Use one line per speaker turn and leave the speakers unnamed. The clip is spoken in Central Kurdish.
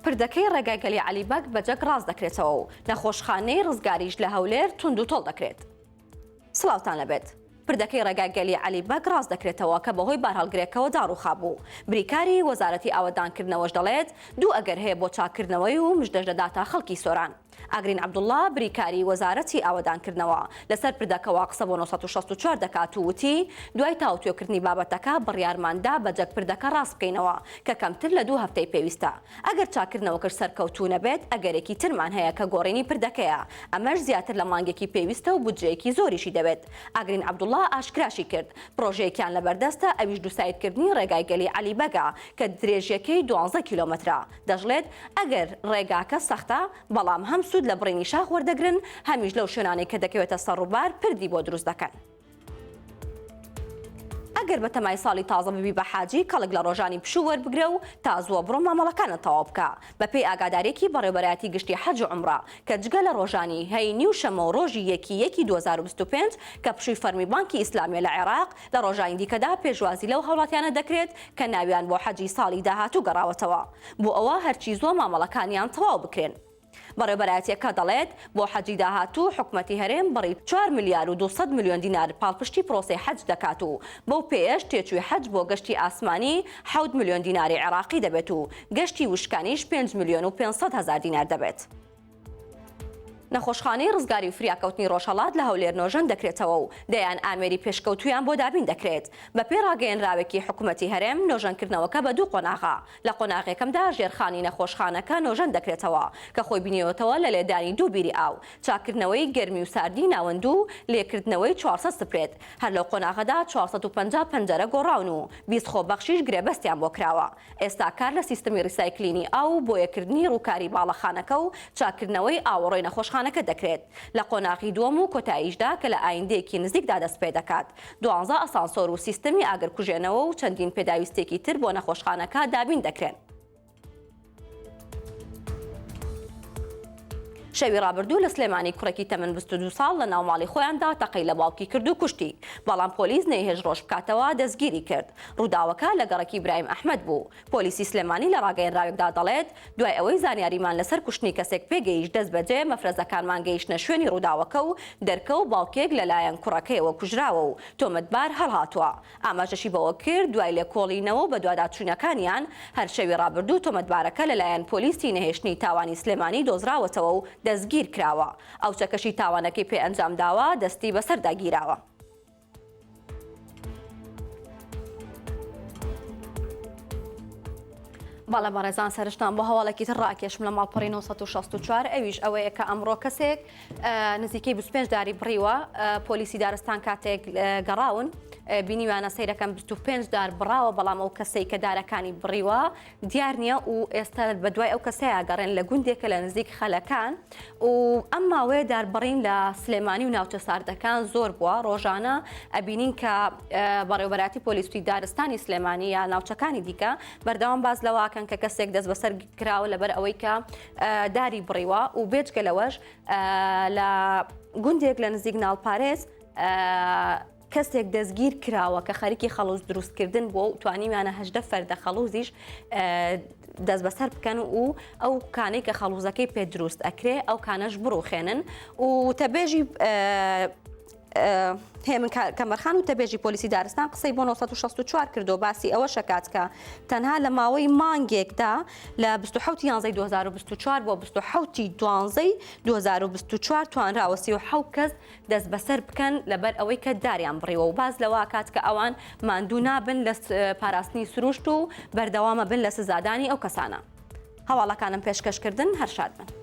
پردەکەی ڕێگایگەلی عەلیبەگ بەجەک ڕاست دەکرێتەوە و نەخۆشخانەی ڕزگاریش لە هەولێر توند و تۆڵ دەکرێت. سڵاوتان لەبێت. پردەکەی ڕێگایگەلی عەلیبەگ ڕاست دەکرێتەوە کە بەهۆی بارهەڵگرێکەوە داڕوخا بوو. بریکاری وەزارەتی ئاوەدانکردنەوەش دەڵێت دوو ئەگەر هەیە بۆ چاکردنەوەی و مژدەش دەداتە خەڵکی سۆران. ئاگرین عەبدوڵڵا بریکاری وەزارەتی ئاوەدانکردنەوە لەسەر پردەکەەوە قسە بۆ 964 دەکات و وتی دوای تاوتوێکردنی بابەتەکە بڕیارماندا بەجەک پردەکە ڕاست بکەینەوە کە کەمتر لە 2 هەفتەی پێویستە. ئەگەر چاکردنەوەکەش سەرکەوتوو نەبێت ئەگەرێکی ترمان هەیە کە گۆڕینی پردەکەیە ئەمەش زیاتر لە مانگێکی پێویستە و بودجەیەکی زۆریشی دەبێت. ئاگرین عەبدوڵڵا ئاشکراشی کرد پرۆژەیەکیان لەبەردەستە ئەویش دووسایدکردنی ڕێگایگەلی عەلیبەگە کە درێژیەکەی 12 کیلۆمەترە. دەژڵێت ئەگەر ڕێگاکە سەختە بەڵام هەم سوود لە بڕینی شاخ وەردەگرن هەمیش لەو شوێنانەی کە دەکەوێتە سەڕووبار پردی بۆ دروست دەکەن. ئەگەر بە تەمای ساڵی تازە ببی بە حاجی کەڵک لە ڕۆژانی پشوو وەربگرە و تازووە بڕۆ مامەڵەکانت تەواو بکە بەپێی ئاگادارێکی بەڕێوەبەرایەتی گشتی حەج و عومرە کە جگە لە ڕۆژانی هەینی و شەمە و ڕۆژی 1/1/2025 کە پشووی فەرمی بانکی ئیسلامی لە عێراق لە ڕۆژانی دیکەدا پێشوازی لەو هەوڵاتیانە دەکرێت کە ناویان بۆ حەجی ساڵی داهاتوو گەڕاوەتەوە بۆ ئەوە هەرچی زۆر مامەڵەکانیان تەواو بکرێن. بەڕێوەبەرایەتیەکە دەڵێت بۆ حەجی داهاتوو حکومەتی هەرێم بڕی 4 ملیار و 200 میلیۆن دینار پاڵپشتی پرۆسەی حەج دەکات و بەو پێش تێچووی حەج بۆ گەشتی ئاسمانی 7 میلیۆن دیناری عێراقی دەبێت و گەشتی وشکانیش 5 میلیۆن و 500 هزار دینار دەبێت. نەخۆشخانەی ڕزگاری و فریاکەوتنی ڕۆژهەڵات لە هەولێر نۆژەن دەکرێتەوە و دەیان ئامێری پێشکەوتویان بۆ دابین دەکرێت. بەپێی ڕاگەیەنراوێکی حکوومەتی هەرێم نۆژەنکردنەوەکە بە 2 قۆناغا لە قۆناغێکەکەمدا ژێرخانی نەخۆشخانەکە نۆژەن دەکرێتەوە کە خۆی بینیوەتەوە لە لێدانی 2 بیری ئاو چاکردنەوەی گەرمی و ساردی ناوەند و لێکردنەوەی 400 سپرێت. هەر لەو قۆناغەدا 450 پەنجەرە گۆڕاون و 20 خۆبەخشیش گرێبەستیان بۆ کراوە. ئێستا کار لە سیستەمی ریسایکلینی ئاو بۆ یەکردنی ڕووکاری باڵەخانەکە و چاکردنەوەی ئاوەڕۆی نەخۆشخانەکە دەکرێت. لە قۆناغی دووەم و کۆتاییشدا کە لە ئایندەیەکی نزیکدا دەست پێ دەکات. 12 ئەسانسۆر و سیستەمی ئاگرکوژێنەوە و چەندین پێداویستێکی تر بۆ نەخۆشخانەکە دابین دەکرێن. شەوی ڕابردوو لە سلێمانی کوڕێکی تەمەن 22 ساڵ لە ناوماڵی خۆیاندا تەقەی لە باوکی کرد و کوشتی. بەڵام پۆلیس نەیهێژ ڕۆژ بکاتەوە دەستگیری کرد. ڕووداوەکە لە گەڕەکی ئیبراهیم ئەحمەد بوو. پۆلیسی سلێمانی لە ڕاگەیەنراوێکدا دەڵێت دوای ئەوەی زانیاریمان لەسەر کوشتنی کەسێک پێگەیشت دەست بەجێ مەفرەزەکانمان گەیشتنە شوێنی ڕووداوەکە و دەرکە و باوکێک لەلایەن کوڕەکەیەوە کوژراوە و تۆمەتبار هەڵهاتووە. ئاماژەشی بەوە کرد دوای لێکۆڵینەوە بە دواداچوونەکانیان هەر شەوی ڕابردوو تۆمەتبارەکە لەلایەن پۆلیسی نەهێشتنی تاوانی سلێمانی دۆزراوەتەوە و دەستگیر کراوە. ئەو چەکەشی تاوانەکەی پێ ئەنجام داوە دەستی بەسەردا گیراوە. باڵە بەڕێزان سەرشتان بۆ هەواڵێکی تر ڕاکێشم لە ماڵپەڕی 964 ئەویش ئەوەیە کە ئەمڕۆ کەسێک نزیکەی 25 داری بڕیوە. پۆلیسی دارستان کاتێک گەڕاون بینیوانە سەیرەکەم 25 دار بڕاوە بەڵام ئەو کەسەی کە دارەکانی بڕیوە دیار نییە و ئێستا بە دوای ئەو کەسەیە گەڕێن لە گوندێکە لە نزیک خەلەکان و ئەم ماوەیە داربڕین لە سلێمانی و ناوچە ساردەکان زۆر بووە. ڕۆژانە ئەبینین کە بەڕێوەبەراتی پۆلیستی دارستانی سلێمانی یا ناوچەکانی دیکە بەردەوام باز لەواکەن کە کەسێک دەست بەسەر کراوە لەبەر ئەوەی کە داری بڕیوە و بێجگە لەوەش لە گوندێک لە نزیک ناڵپارێز کەسێک دەستگیر کراوە کە خەریکی خەڵوز دروستکردن بۆ و توانیمانە 18 فەردە خەڵوزیش دەست بەسەر بکەن و ئەو کانەی کە خەڵوزەکەی پێ دروست ئەکرێ ئەو کانەش بڕوخێنن و تەبێژی هێمن کەمەرخان و تەبێژی پۆلیسی دارستان قسەی بۆ 964 کردو باسی ئەوە شەکات کە تەنها لە ماوەی مانگێکدا لە 27/11/2024 بۆ 27/12/2024 توانراوە 37 کەس دەست بەسەر بکەن لەبەر ئەوەی کە داریان بڕیوە و باز لەوە کات کە ئەوان ماندوو نابن لە پاراستنی سروشت و بەردەوامە بن لە سزادانی ئەو کەسانە. هەواڵەکانم پێشکەشکردن هەر شاد بن.